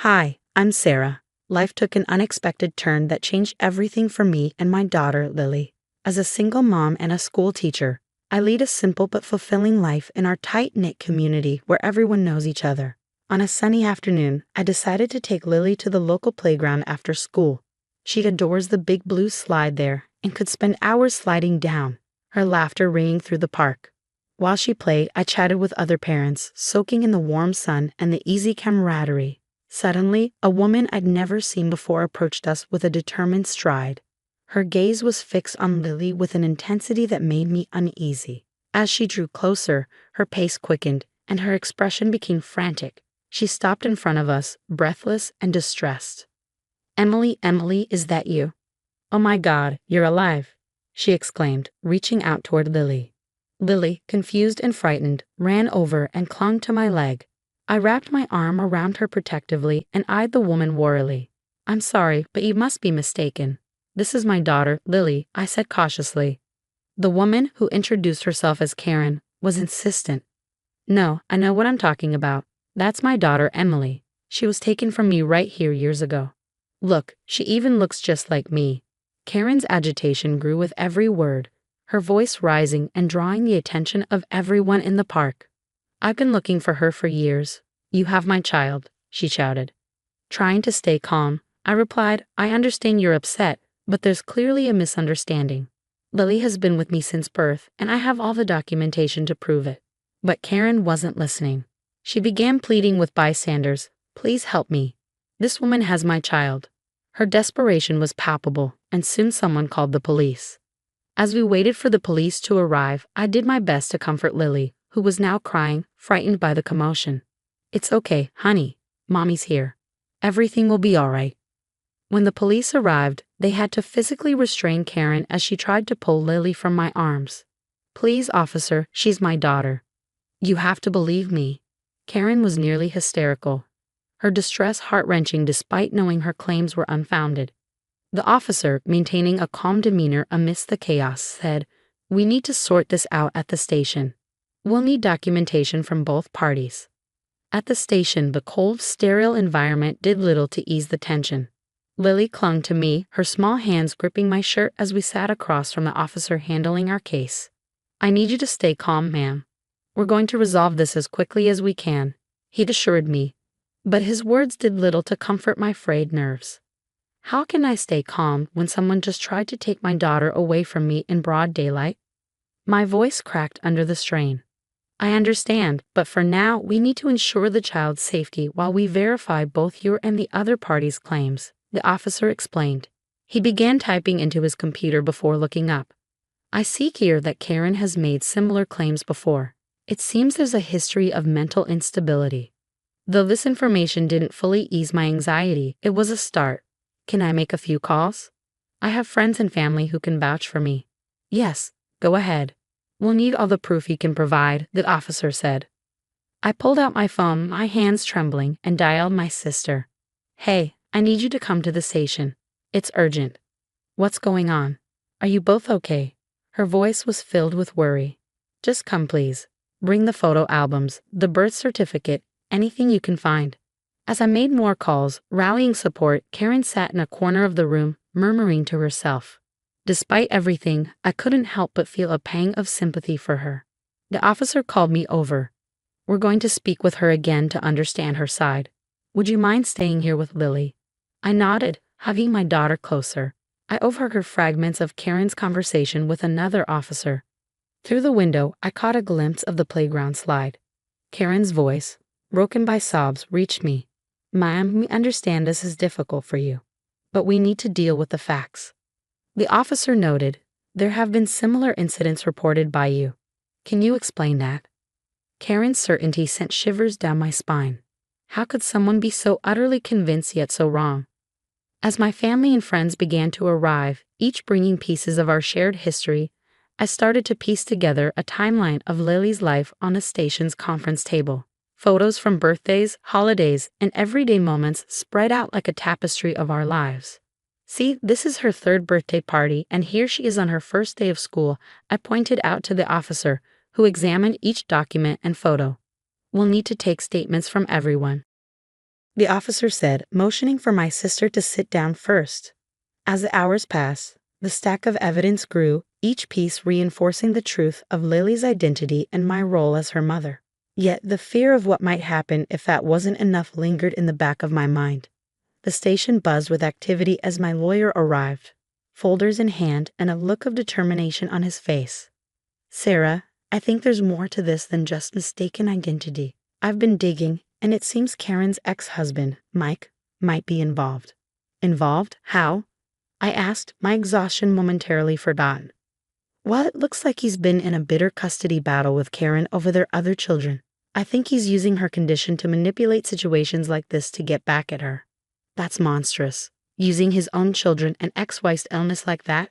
Hi, I'm Sarah. Life took an unexpected turn that changed everything for me and my daughter, Lily. As a single mom and a school teacher, I lead a simple but fulfilling life in our tight-knit community where everyone knows each other. On a sunny afternoon, I decided to take Lily to the local playground after school. She adores the big blue slide there and could spend hours sliding down, her laughter ringing through the park. While she played, I chatted with other parents, soaking in the warm sun and the easy camaraderie. Suddenly, a woman I'd never seen before approached us with a determined stride. Her gaze was fixed on Lily with an intensity that made me uneasy. As she drew closer, her pace quickened, and her expression became frantic. She stopped in front of us, breathless and distressed. Emily, is that you? Oh my God, you're alive, she exclaimed, reaching out toward Lily. Lily, confused and frightened, ran over and clung to my leg. I wrapped my arm around her protectively and eyed the woman warily. I'm sorry, but you must be mistaken. This is my daughter, Lily, I said cautiously. The woman, who introduced herself as Karen, was insistent. No, I know what I'm talking about. That's my daughter, Emily. She was taken from me right here years ago. Look, she even looks just like me. Karen's agitation grew with every word, her voice rising and drawing the attention of everyone in the park. I've been looking for her for years. You have my child, she shouted. Trying to stay calm, I replied, I understand you're upset, but there's clearly a misunderstanding. Lily has been with me since birth, and I have all the documentation to prove it. But Karen wasn't listening. She began pleading with bystanders, please help me. This woman has my child. Her desperation was palpable, and soon someone called the police. As we waited for the police to arrive, I did my best to comfort Lily, who was now crying, frightened by the commotion. It's okay, honey. Mommy's here. Everything will be all right. When the police arrived, they had to physically restrain Karen as she tried to pull Lily from my arms. Please, officer, she's my daughter. You have to believe me. Karen was nearly hysterical, her distress heart-wrenching despite knowing her claims were unfounded. The officer, maintaining a calm demeanor amidst the chaos, said, We need to sort this out at the station. We'll need documentation from both parties. At the station, the cold, sterile environment did little to ease the tension. Lily clung to me, her small hands gripping my shirt as we sat across from the officer handling our case. I need you to stay calm, ma'am. We're going to resolve this as quickly as we can, he'd assured me. But his words did little to comfort my frayed nerves. How can I stay calm when someone just tried to take my daughter away from me in broad daylight? My voice cracked under the strain. I understand, but for now, we need to ensure the child's safety while we verify both your and the other party's claims, the officer explained. He began typing into his computer before looking up. I see here that Karen has made similar claims before. It seems there's a history of mental instability. Though this information didn't fully ease my anxiety, it was a start. Can I make a few calls? I have friends and family who can vouch for me. Yes, go ahead. We'll need all the proof you can provide, the officer said. I pulled out my phone, my hands trembling, and dialed my sister. Hey, I need you to come to the station. It's urgent. What's going on? Are you both okay? Her voice was filled with worry. Just come, please. Bring the photo albums, the birth certificate, anything you can find. As I made more calls, rallying support, Karen sat in a corner of the room, murmuring to herself. Despite everything, I couldn't help but feel a pang of sympathy for her. The officer called me over. We're going to speak with her again to understand her side. Would you mind staying here with Lily? I nodded, hugging my daughter closer. I overheard fragments of Karen's conversation with another officer. Through the window, I caught a glimpse of the playground slide. Karen's voice, broken by sobs, reached me. Ma'am, we understand this is difficult for you, but we need to deal with the facts. The officer noted, there have been similar incidents reported by you. Can you explain that? Karen's certainty sent shivers down my spine. How could someone be so utterly convinced yet so wrong? As my family and friends began to arrive, each bringing pieces of our shared history, I started to piece together a timeline of Lily's life on the station's conference table. Photos from birthdays, holidays, and everyday moments spread out like a tapestry of our lives. See, this is her third birthday party, and here she is on her first day of school, I pointed out to the officer, who examined each document and photo. We'll need to take statements from everyone. the officer said, motioning for my sister to sit down first. As the hours passed, the stack of evidence grew, each piece reinforcing the truth of Lily's identity and my role as her mother. Yet the fear of what might happen if that wasn't enough lingered in the back of my mind. The station buzzed with activity as my lawyer arrived, folders in hand and a look of determination on his face. Sarah, I think there's more to this than just mistaken identity. I've been digging, and it seems Karen's ex-husband, Mike, might be involved. Involved? How? I asked, my exhaustion momentarily forgotten. Well, it looks like he's been in a bitter custody battle with Karen over their other children. I think he's using her condition to manipulate situations like this to get back at her. That's monstrous. Using his own children and ex-wife's illness like that?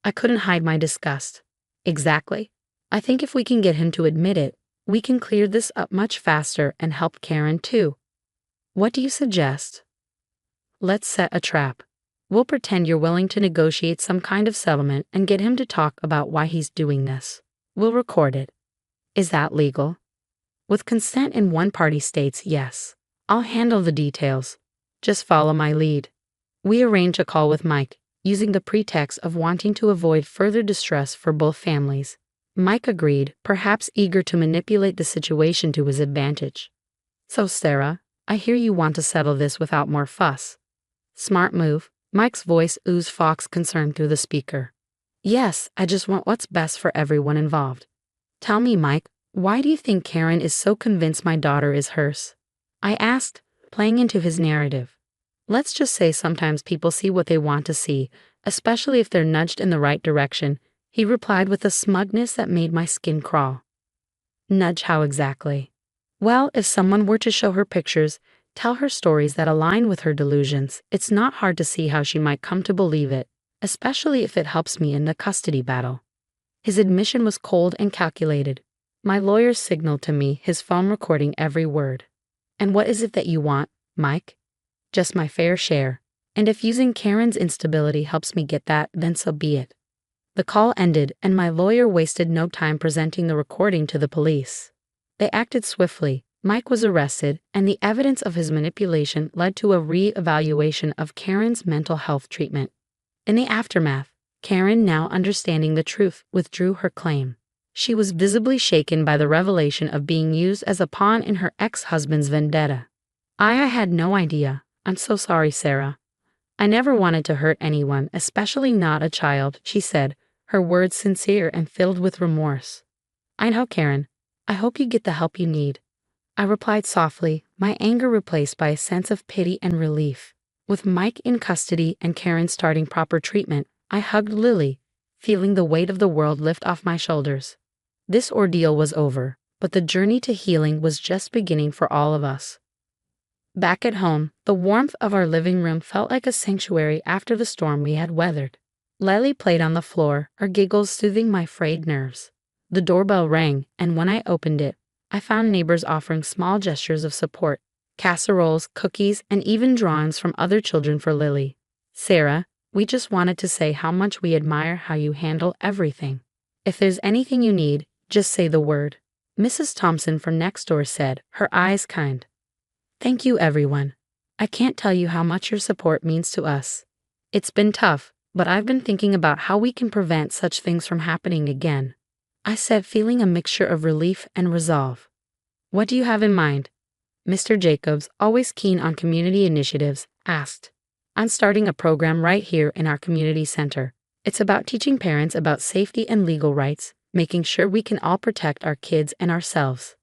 I couldn't hide my disgust. Exactly. I think if we can get him to admit it, we can clear this up much faster and help Karen too. What do you suggest? Let's set a trap. We'll pretend you're willing to negotiate some kind of settlement and get him to talk about why he's doing this. We'll record it. Is that legal? With consent in one party states yes. I'll handle the details. Just follow my lead. We arrange a call with Mike, using the pretext of wanting to avoid further distress for both families. Mike agreed, perhaps eager to manipulate the situation to his advantage. So Sarah, I hear you want to settle this without more fuss. Smart move. Mike's voice oozed Fox concern through the speaker. Yes, I just want what's best for everyone involved. Tell me, Mike, why do you think Karen is so convinced my daughter is hers? I asked, playing into his narrative. Let's just say sometimes people see what they want to see, especially if they're nudged in the right direction, he replied with a smugness that made my skin crawl. Nudge how exactly? Well, if someone were to show her pictures, tell her stories that align with her delusions, it's not hard to see how she might come to believe it, especially if it helps me in the custody battle. His admission was cold and calculated. My lawyer signaled to me, his phone recording every word. And what is it that you want, Mike? Just my fair share. And if using Karen's instability helps me get that, then so be it. The call ended, and my lawyer wasted no time presenting the recording to the police. They acted swiftly. Mike was arrested, and the evidence of his manipulation led to a re-evaluation of Karen's mental health treatment. In the aftermath, Karen, now understanding the truth, withdrew her claim. She was visibly shaken by the revelation of being used as a pawn in her ex-husband's vendetta. I had no idea. I'm so sorry, Sarah. I never wanted to hurt anyone, especially not a child, she said, her words sincere and filled with remorse. I know, Karen. I hope you get the help you need. I replied softly, my anger replaced by a sense of pity and relief. With Mike in custody and Karen starting proper treatment, I hugged Lily, feeling the weight of the world lift off my shoulders. This ordeal was over, but the journey to healing was just beginning for all of us. Back at home, the warmth of our living room felt like a sanctuary after the storm we had weathered. Lily played on the floor, her giggles soothing my frayed nerves. The doorbell rang, and when I opened it, I found neighbors offering small gestures of support, casseroles, cookies, and even drawings from other children for Lily. Sarah, we just wanted to say how much we admire how you handle everything. If there's anything you need, just say the word. Mrs. Thompson from next door said, her eyes kind. Thank you, everyone. I can't tell you how much your support means to us. It's been tough, but I've been thinking about how we can prevent such things from happening again. I said, feeling a mixture of relief and resolve. What do you have in mind? Mr. Jacobs, always keen on community initiatives, asked. I'm starting a program right here in our community center. It's about teaching parents about safety and legal rights, making sure we can all protect our kids and ourselves.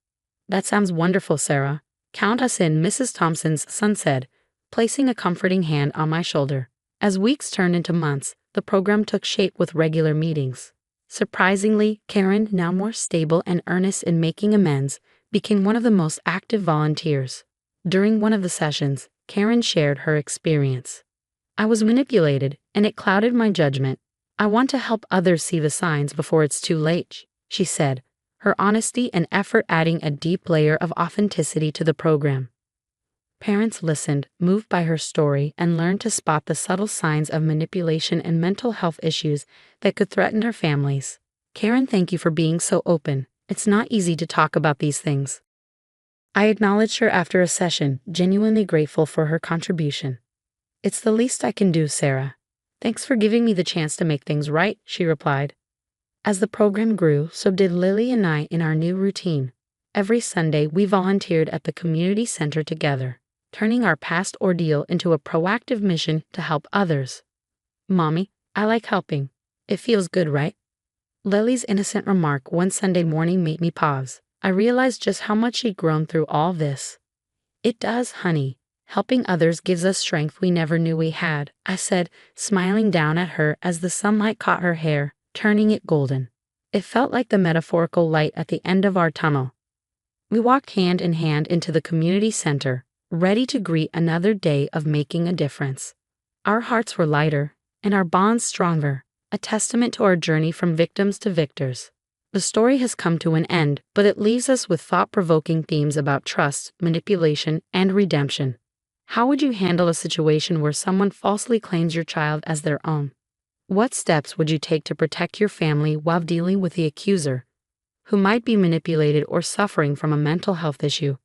That sounds wonderful, Sarah. Count us in, Mrs. Thompson's son said, placing a comforting hand on my shoulder. As weeks turned into months, the program took shape with regular meetings. Surprisingly, Karen, now more stable and earnest in making amends, became one of the most active volunteers. During one of the sessions, Karen shared her experience. I was manipulated, and it clouded my judgment. I want to help others see the signs before it's too late, she said, her honesty and effort adding a deep layer of authenticity to the program. Parents listened, moved by her story, and learned to spot the subtle signs of manipulation and mental health issues that could threaten their families. Karen, thank you for being so open. It's not easy to talk about these things. I acknowledged her after a session, genuinely grateful for her contribution. "It's the least I can do, Sarah. Thanks for giving me the chance to make things right," she replied. As the program grew, so did Lily and I in our new routine. Every Sunday, we volunteered at the community center together, turning our past ordeal into a proactive mission to help others. "Mommy, I like helping. It feels good, right?" Lily's innocent remark one Sunday morning made me pause. I realized just how much she'd grown through all this. "It does, honey. Helping others gives us strength we never knew we had," I said, smiling down at her as the sunlight caught her hair, turning it golden. It felt like the metaphorical light at the end of our tunnel. We walked hand in hand into the community center, ready to greet another day of making a difference. Our hearts were lighter, and our bonds stronger, a testament to our journey from victims to victors. The story has come to an end, but it leaves us with thought-provoking themes about trust, manipulation, and redemption. How would you handle a situation where someone falsely claims your child as their own? What steps would you take to protect your family while dealing with the accuser, who might be manipulated or suffering from a mental health issue?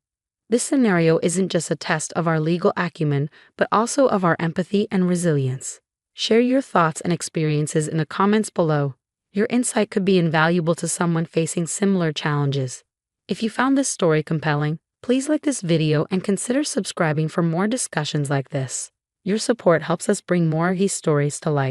This scenario isn't just a test of our legal acumen, but also of our empathy and resilience. Share your thoughts and experiences in the comments below. Your insight could be invaluable to someone facing similar challenges. If you found this story compelling, please like this video and consider subscribing for more discussions like this. Your support helps us bring more of these stories to light.